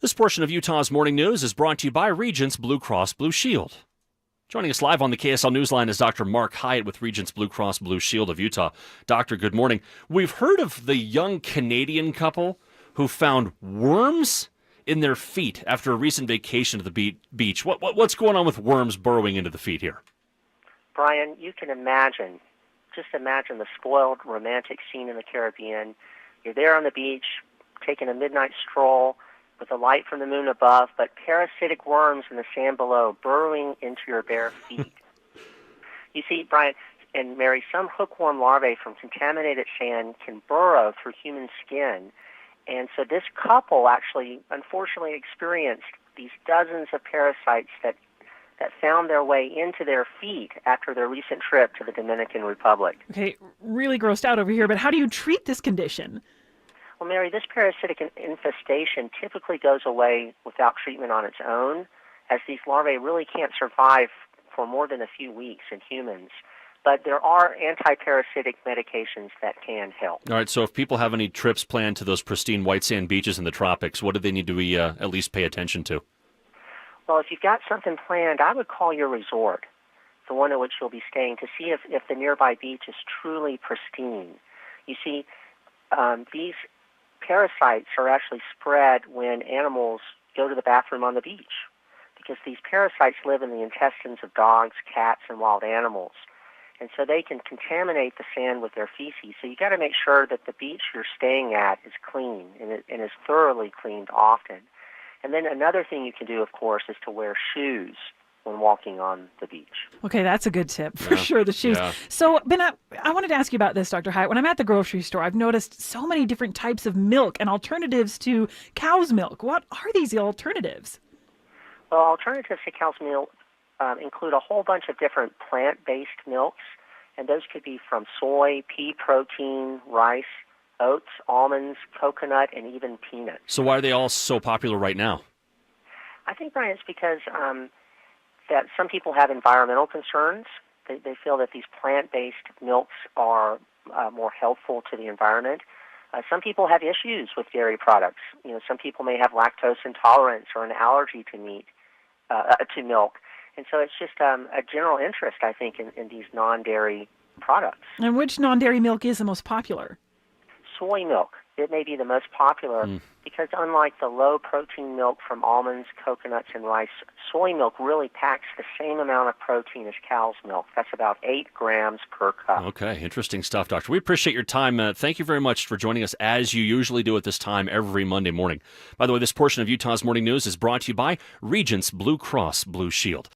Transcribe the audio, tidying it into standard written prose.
This portion of Utah's Morning News is brought to you by Regence Blue Cross Blue Shield. Joining us live on the KSL Newsline is Dr. Mark Hiatt with Regence Blue Cross Blue Shield of Utah. Doctor, good morning. We've heard of the young Canadian couple who found worms in their feet after a recent vacation to the beach. What's going on with worms burrowing into the feet here? Brian, you can just imagine the spoiled, romantic scene in the Caribbean. You're there on the beach, taking a midnight stroll with the light from the moon above, but parasitic worms in the sand below burrowing into your bare feet. You see, Brian and Mary, some hookworm larvae from contaminated sand can burrow through human skin. And so this couple actually, unfortunately, experienced these dozens of parasites that found their way into their feet after their recent trip to the Dominican Republic. Okay, really grossed out over here, but how do you treat this condition? Well, Mary, this parasitic infestation typically goes away without treatment on its own, as these larvae really can't survive for more than a few weeks in humans. But there are anti-parasitic medications that can help. All right, so if people have any trips planned to those pristine white sand beaches in the tropics, what do they need to at least pay attention to? Well, if you've got something planned, I would call your resort, the one at which you'll be staying, to see if the nearby beach is truly pristine. You see, these parasites are actually spread when animals go to the bathroom on the beach, because these parasites live in the intestines of dogs, cats, and wild animals. And so they can contaminate the sand with their feces. So you got to make sure that the beach you're staying at is clean and is thoroughly cleaned often. And then another thing you can do, of course, is to wear shoes when walking on the beach. Okay, that's a good tip for sure, the shoes. Yeah. So, Ben, I wanted to ask you about this, Dr. Hiatt. When I'm at the grocery store, I've noticed so many different types of milk and alternatives to cow's milk. What are these alternatives? Well, alternatives to cow's milk include a whole bunch of different plant-based milks, and those could be from soy, pea protein, rice, oats, almonds, coconut, and even peanuts. So why are they all so popular right now? I think, Brian, it's because that some people have environmental concerns. They feel that these plant-based milks are more helpful to the environment. Some people have issues with dairy products. You know, some people may have lactose intolerance or an allergy to milk. And so it's just a general interest, I think, in these non-dairy products. And which non-dairy milk is the most popular? Soy milk. It may be the most popular because unlike the low-protein milk from almonds, coconuts, and rice, soy milk really packs the same amount of protein as cow's milk. That's about 8 grams per cup. Okay, interesting stuff, Doctor. We appreciate your time. Thank you very much for joining us, as you usually do at this time every Monday morning. By the way, this portion of Utah's Morning News is brought to you by Regence Blue Cross Blue Shield.